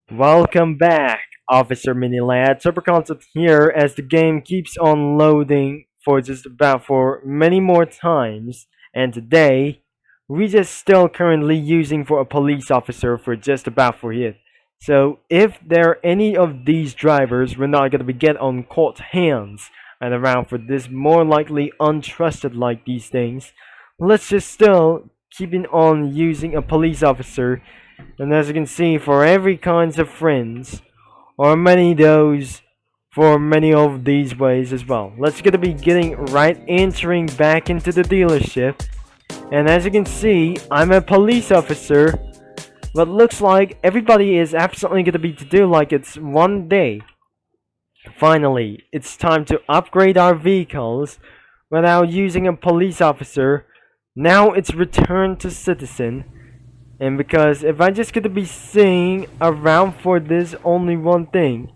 Welcome back, Officer Mini Lad. Super Concept here as the game keeps on loading for just about for many more times. And today, we just still currently using for a police officer for just about for it. So if there are any of these drivers, we're not gonna be get on caught hands and around for this more likely untrusted like these things. Let's just still keeping on using a police officer, and as you can see, for every kinds of friends, or many those for many of these ways as well. Let's gonna be getting right entering back into the dealership. And as you can see, I'm a police officer, but looks like everybody is absolutely gonna be to do like it's one day. Finally, it's time to upgrade our vehicles without using a police officer. Now it's return to citizen. And because if I just gonna be seeing around for this only one thing,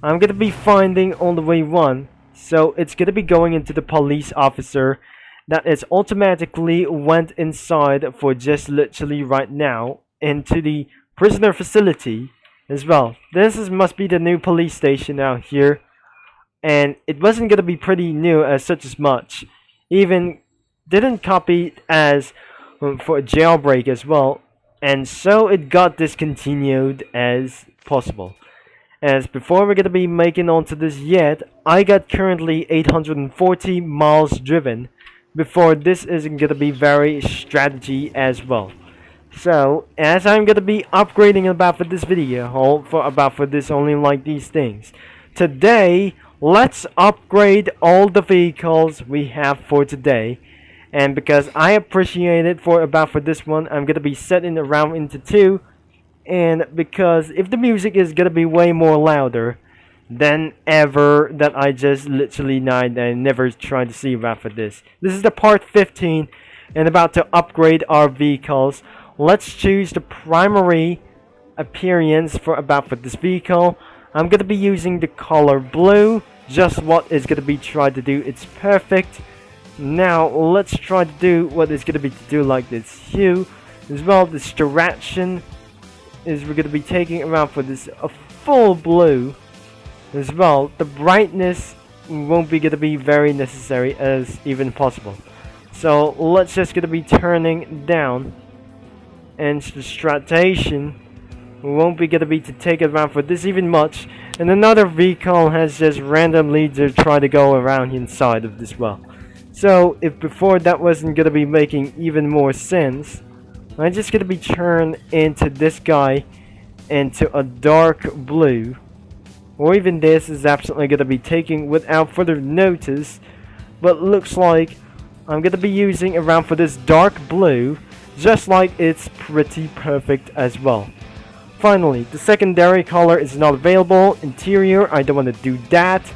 I'm gonna be finding all the way one. So it's gonna be going into the police officer that is automatically went inside for just literally right now into the prisoner facility as well. This is must be the new police station out here. And it wasn't gonna be pretty new as such as much. Even didn't copy it as for a jailbreak as well, and so it got discontinued as possible. As before we're gonna be making onto this yet, I got currently 840 miles driven before this isn't gonna be very strategy as well. So as I'm gonna be upgrading about for this video, for this only like these things. Today, let's upgrade all the vehicles we have for today. And because I appreciate it for this one, I'm gonna be setting around into two. And because if the music is gonna be way more louder than ever that I just literally never tried to see about for this. This is the part 15 and about to upgrade our vehicles. Let's choose the primary appearance for this vehicle. I'm gonna be using the color blue. Just what is gonna be tried to do. It's perfect. Now let's try to do what is going to be to do like this hue as well. This direction is we're going to be taking around for this a full blue as well. The brightness won't be going to be very necessary as even possible. So let's just going to be turning down, and the stratation won't be going to be to take it around for this even much. And another vehicle has just randomly to try to go around inside of this well. So if before that wasn't gonna be making even more sense, I'm just gonna be turned into this guy into a dark blue, or even this is absolutely gonna be taking without further notice. But looks like I'm gonna be using around for this dark blue, just like it's pretty perfect as well. Finally, the secondary color is not available. Interior, I don't want to do that.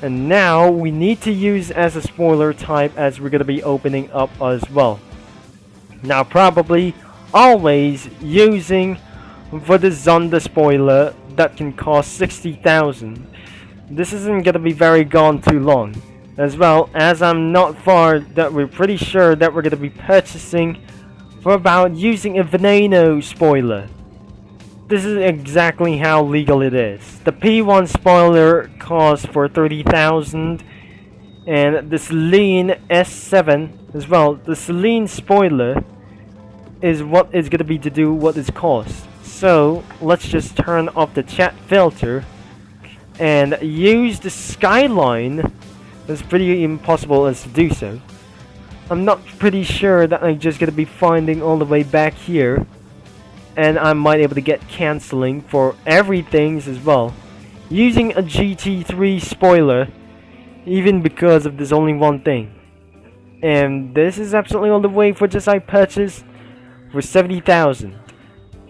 And now we need to use as a spoiler type as we're going to be opening up as well. Now probably always using for the Zonda spoiler that can cost 60,000. This isn't going to be very gone too long. As well as I'm not far that we're pretty sure that we're going to be purchasing for about using a Veneno spoiler. This is exactly how legal it is. The P1 spoiler costs for 30,000, and the Celine S7 as well. The Celine spoiler is what is gonna be to do what is cost. So let's just turn off the chat filter and use the skyline. It's pretty impossible as to do so. I'm not pretty sure that I'm just gonna be finding all the way back here. And I might be able to get canceling for everything as well, using a GT3 spoiler, even because of this only one thing. And this is absolutely all the way for just I purchased for 70,000.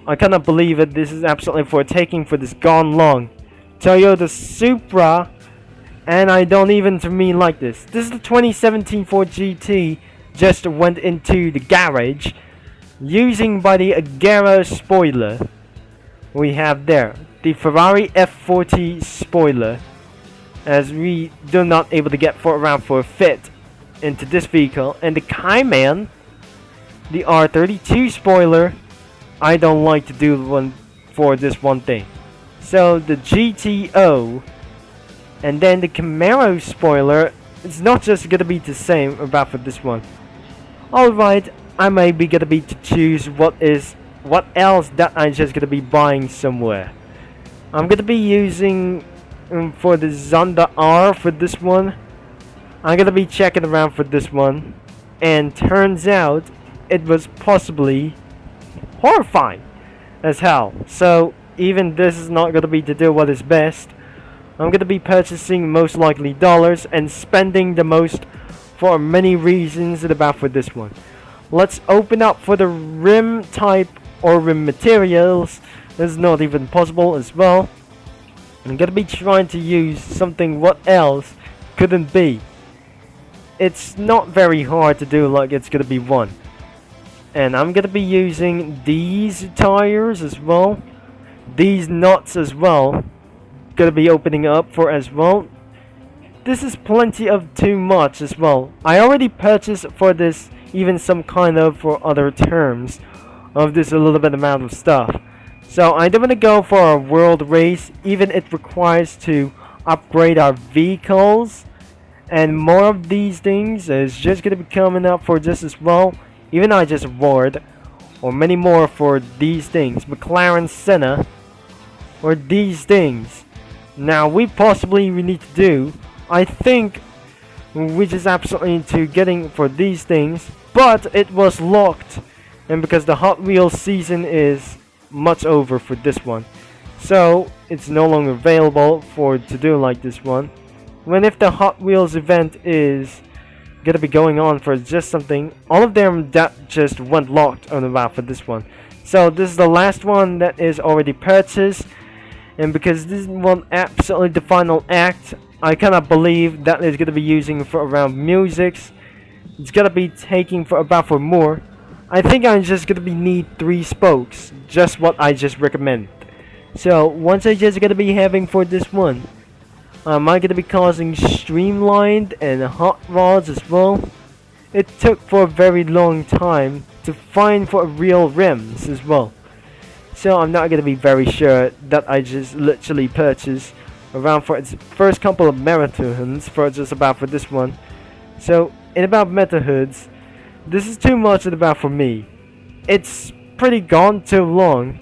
I cannot believe it. This is absolutely for taking for this gone long Toyota Supra, and I don't even to mean like this. This is the 2017 Ford GT. Just went into the garage. Using by the Agera spoiler, we have there the Ferrari F40 spoiler, as we do not able to get for around for a fit into this vehicle, and the Cayman, the R32 spoiler. I don't like to do one for this one thing. So the GTO and then the Camaro spoiler, it's not just gonna be the same about for this one. Alright, I may be gonna be to choose what else that I'm just gonna be buying somewhere. I'm gonna be using for the Zonda R for this one. I'm gonna be checking around for this one, and turns out it was possibly horrifying as hell. So even this is not gonna be to do what is best. I'm gonna be purchasing most likely dollars and spending the most for many reasons about for this one. Let's open up for the rim type or rim materials. This is not even possible as well. I'm gonna be trying to use something what else couldn't be. It's not very hard to do, like it's gonna be one. And I'm gonna be using these tires as well. These nuts as well. Gonna be opening up for as well. This is plenty of too much as well. I already purchased for this even some kind of for other terms of this a little bit amount of stuff. So I don't want to go for a world race, even it requires to upgrade our vehicles, and more of these things is just gonna be coming up for this as well. Even I just award or many more for these things, McLaren Senna or these things. Now we need to do, I think, which is absolutely to getting for these things, but it was locked, and because the Hot Wheels season is much over for this one, so it's no longer available for to do like this one. When if the Hot Wheels event is gonna be going on for just something, all of them that just went locked on the map for this one. So this is the last one that is already purchased, and because this one absolutely the final act, I cannot believe that it's gonna be using for around musics. It's gonna be taking for about for more. I think I'm just gonna be need 3 spokes, just what I just recommend. So once I just gonna be having for this one, am I gonna be causing streamlined and hot rods as well? It took for a very long time to find for real rims as well. So I'm not gonna be very sure that I just literally purchased around for its first couple of marathons for just about for this one. So in about metahoods, this is too much about for me. It's pretty gone too long.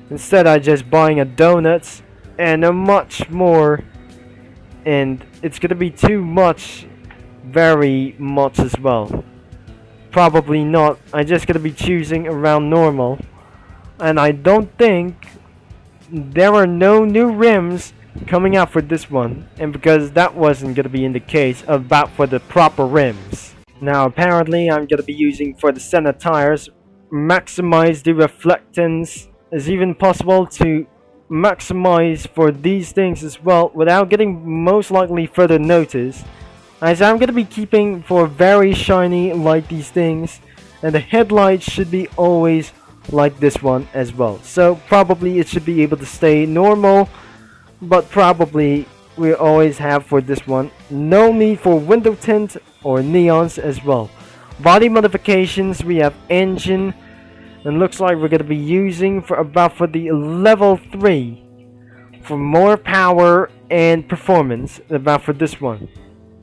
Instead I just buying a donuts and a much more, and it's gonna be too much, very much as well. Probably not. I just gonna be choosing around normal, and I don't think there are no new rims coming out for this one, and because that wasn't gonna be in the case about for the proper rims. Now apparently I'm gonna be using for the Senna tires, maximize the reflectance. Is even possible to maximize for these things as well without getting most likely further notice, as I'm gonna be keeping for very shiny like these things, and the headlights should be always like this one as well. So probably it should be able to stay normal, but probably we always have for this one no need for window tint or neons as well. Body modifications, we have engine, and looks like we're going to be using for about for the level 3 for more power and performance about for this one.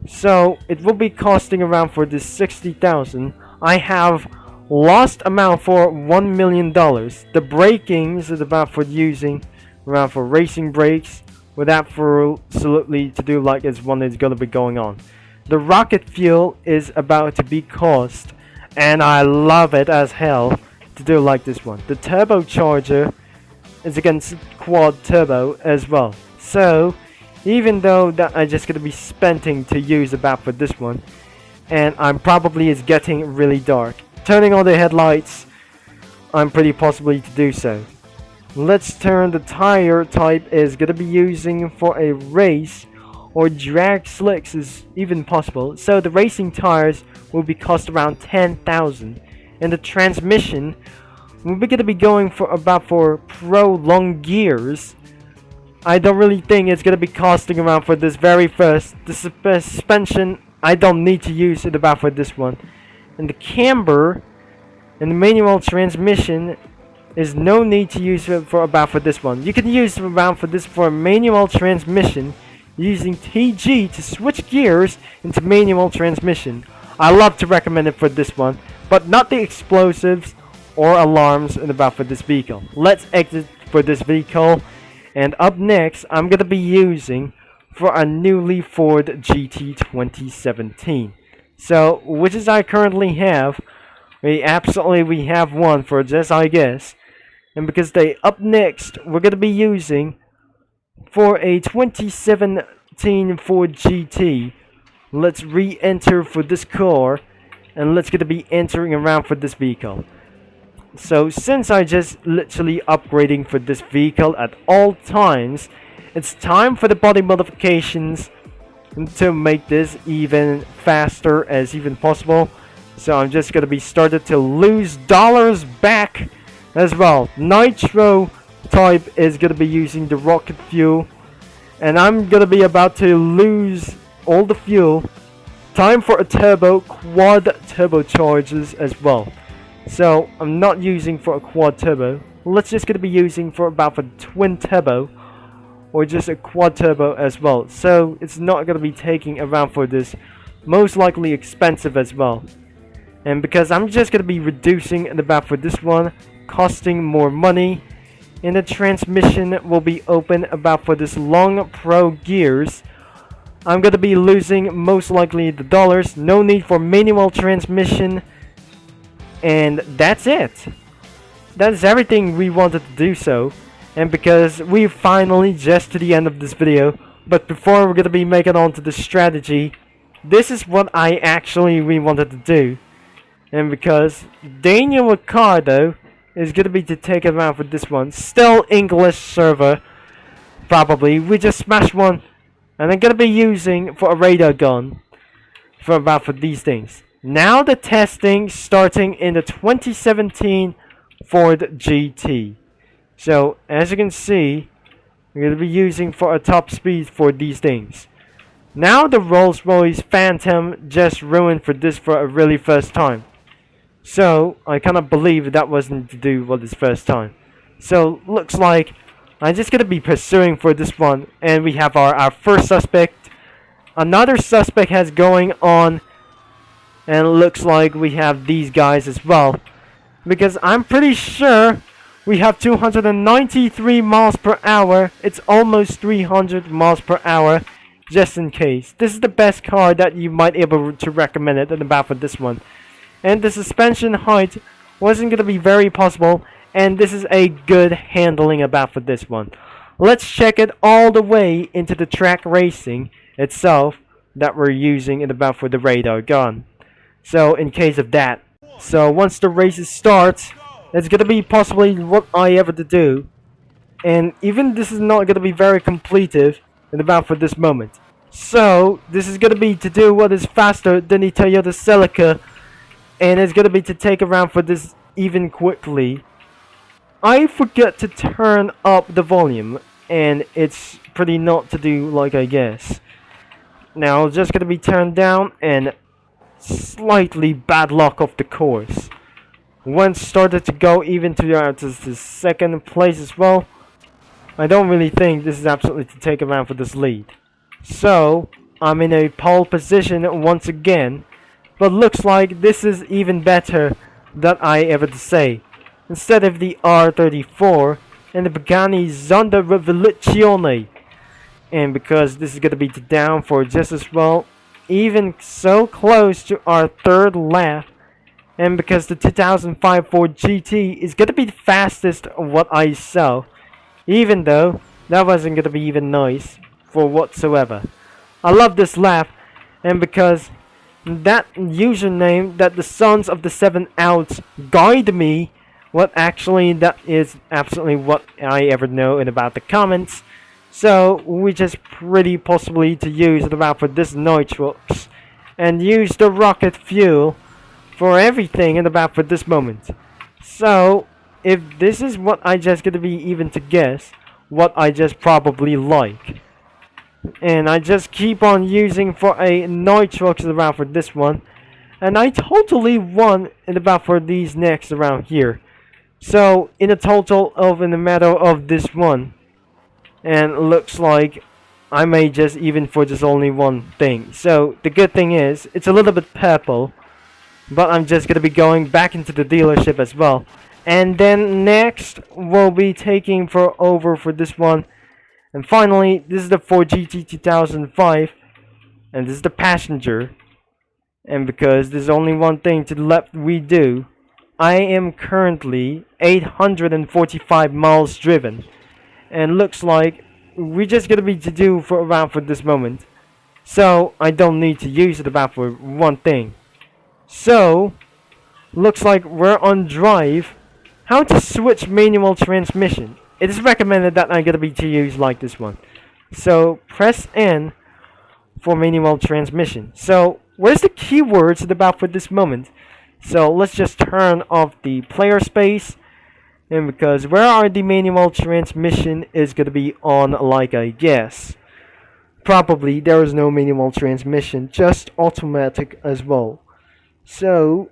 So it will be costing around for this 60,000. I have lost amount for $1 million. The brakings is about for using around for racing brakes without for absolutely to do like this one is going to be going on. The rocket fuel is about to be cost, and I love it as hell to do like this one. The turbocharger is against quad turbo as well. So even though that I just gonna be spending to use about for this one, and I'm probably is getting really dark. Turning on the headlights, I'm pretty possibly to do so. Let's turn the tire type is gonna be using for a race or drag slicks is even possible. So the racing tires will be cost around 10,000, and the transmission we're gonna be going for about for pro long gears. I don't really think it's gonna be costing around for this very first. The suspension I don't need to use it about for this one, and the camber and the manual transmission is no need to use it for about for this one. You can use about for this for manual transmission using TG to switch gears into manual transmission. I love to recommend it for this one, but not the explosives or alarms in about for this vehicle. Let's exit for this vehicle, and up next I'm gonna be using for a newly Ford GT 2017. So, which is I currently have. We have one for this, I guess. And because up next, we're gonna be using for a 2017 Ford GT. Let's re-enter for this car, and let's gonna be entering around for this vehicle. So since I just literally upgrading for this vehicle at all times, it's time for the body modifications to make this even faster as even possible. So I'm just gonna be started to lose dollars back as well. Nitro type is gonna be using the rocket fuel, and I'm gonna be about to lose all the fuel. Time for a quad turbochargers as well. So I'm not using for a quad turbo. Let's just gonna be using for about for twin turbo, or just a quad turbo as well. So it's not gonna be taking around for this, most likely expensive as well. And because I'm just gonna be reducing about for this one, costing more money, and the transmission will be open about for this long pro gears. I'm gonna be losing most likely the dollars. No need for manual transmission, and that's it. That's everything we wanted to do so. And because we finally just to the end of this video, but before we're gonna be making on to the strategy, this is what I actually we wanted to do. And because Daniel Ricardo is gonna be to take around for this one, still English server, probably. We just smashed one, and I'm gonna be using for a radar gun for about for these things. Now the testing starting in the 2017 Ford GT. So as you can see, we're gonna be using for a top speed for these things. Now the Rolls-Royce Phantom just ruined for this for a really first time. So I cannot believe that wasn't to do for this first time. So looks like I'm just gonna be pursuing for this one, and we have our first suspect. Another suspect has going on, and it looks like we have these guys as well. Because I'm pretty sure we have 293 miles per hour. It's almost 300 miles per hour, just in case. This is the best car that you might be able to recommend it about for this one. And the suspension height wasn't going to be very possible, and this is a good handling about for this one. Let's check it all the way into the track racing itself that we're using in about for the radar gun. So in case of that, so once the races starts, it's gonna be possibly what I ever to do, and even this is not gonna be very completive in about for this moment. So this is gonna be to do what is faster than the Toyota Celica, and it's gonna be to take around for this even quickly. I forget to turn up the volume, and it's pretty not to do like I guess. Now just gonna be turned down, and slightly bad luck of the course. Once started to go even to the second place as well. I don't really think this is absolutely to take around for this lead. So I'm in a pole position once again, but looks like this is even better than I ever to say. Instead of the R34 and the Pagani Zonda Rivoluzione. And because this is going to be down for just as well, even so close to our third lap, and because the 2005 Ford GT is going to be the fastest of what I saw, even though that wasn't going to be even nice for whatsoever. I love this lap, and because that username that the Sons of the Seven Outs guide me, what actually that is absolutely what I ever know in about the comments. So we just pretty possibly to use it about for this nitrox and use the rocket fuel for everything in about for this moment. So if this is what I just gonna be even to guess what I just probably like, and I just keep on using for a nitrox around for this one, and I totally won in about for these next around here. So in a total of in the matter of this one, and looks like I may just even for just only one thing. So the good thing is it's a little bit purple, but I'm just gonna be going back into the dealership as well. And then next we'll be taking for over for this one. And finally, this is the Ford GT 2005, and this is the passenger. And because there's only one thing to the left we do, I am currently 845 miles driven, and looks like we're just gonna be to do for around for this moment. So I don't need to use it about for one thing. So looks like we're on drive. How to switch manual transmission. It is recommended that I'm gonna be to use like this one. So press N for manual transmission. So where's the keywords about for this moment? So let's just turn off the player space, and because where are the manual transmission is gonna be on, like I guess. Probably there is no manual transmission, just automatic as well. So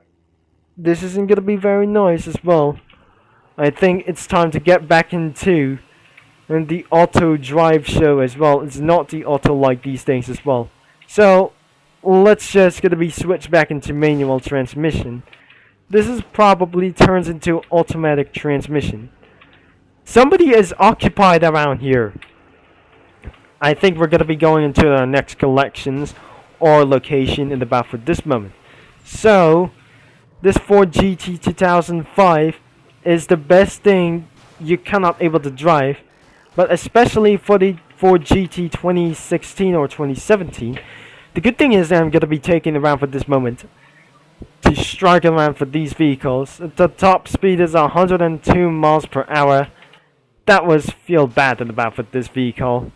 this isn't gonna be very nice as well. I think it's time to get back into the auto drive show as well. It's not the auto like these things as well. So let's just gonna be switched back into manual transmission. This is probably turns into automatic transmission. Somebody is occupied around here. I think we're gonna be going into our next collections or location in about for this moment. So this Ford GT 2005 is the best thing you cannot able to drive, but especially for the Ford GT 2016 or 2017. The good thing is that I'm gonna be taking around for this moment to strike around for these vehicles. The top speed is 102 miles per hour. That was feel bad about for this vehicle.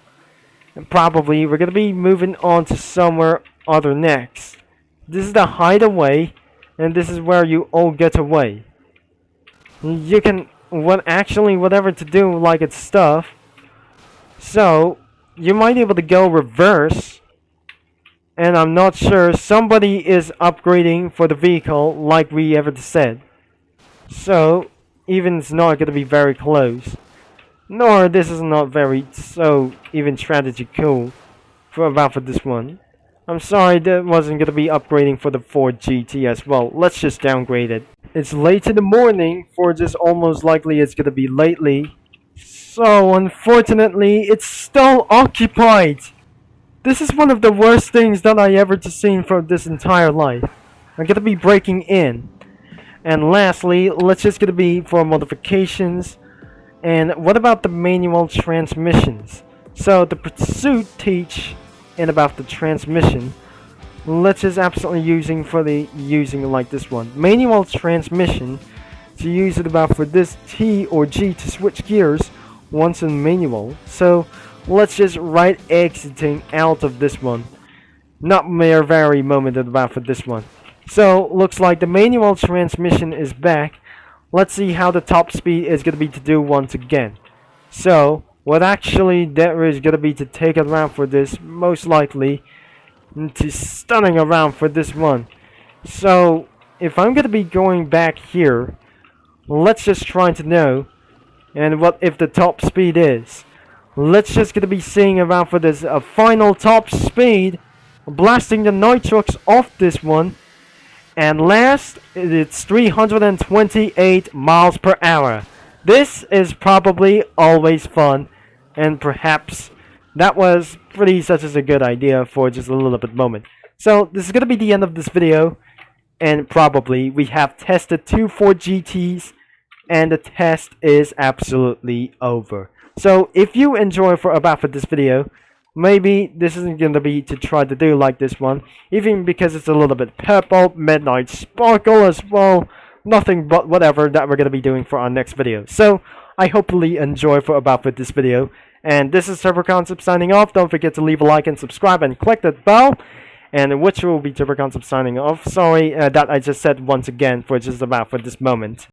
And probably we're gonna be moving on to somewhere other next. This is the hideaway, and this is where you all get away. You can whatever to do like it's stuff. So you might be able to go reverse, and I'm not sure somebody is upgrading for the vehicle like we ever said. So even it's not gonna be very close. Nor this is not very so even strategy cool for about for this one. I'm sorry that wasn't gonna be upgrading for the Ford GT as well. Let's just downgrade it. It's late in the morning for just almost likely it's gonna be lately. So unfortunately it's still occupied. This is one of the worst things that I ever seen from this entire life. I'm gonna be breaking in. And lastly, let's just gonna be for modifications. And what about the manual transmissions? So the pursuit teach in about the transmission. Let's just absolutely using like this one. Manual transmission to use it about for this T or G to switch gears once in manual. So let's just right exiting out of this one. Not mere very moment about for this one. So looks like the manual transmission is back. Let's see how the top speed is going to be to do once again. So what actually there is going to be to take around for this, most likely to stunning around for this one. So if I'm going to be going back here, let's just try to know and what if the top speed is. Let's just going to be seeing around for this final top speed, blasting the nitrox off this one. And last, it's 328 miles per hour. This is probably always fun, and perhaps that was pretty such as a good idea for just a little bit moment. So this is going to be the end of this video, and probably we have tested 2 Ford GTs, and the test is absolutely over. So if you enjoy for this video, maybe this isn't going to be to try to do like this one, even because it's a little bit purple, midnight sparkle as well. Nothing but whatever that we're going to be doing for our next video. So I hopefully enjoy for this video. And this is Turbo Concept signing off. Don't forget to leave a like and subscribe and click that bell. And which will be Turbo Concept signing off. Sorry that I just said once again for just for this moment.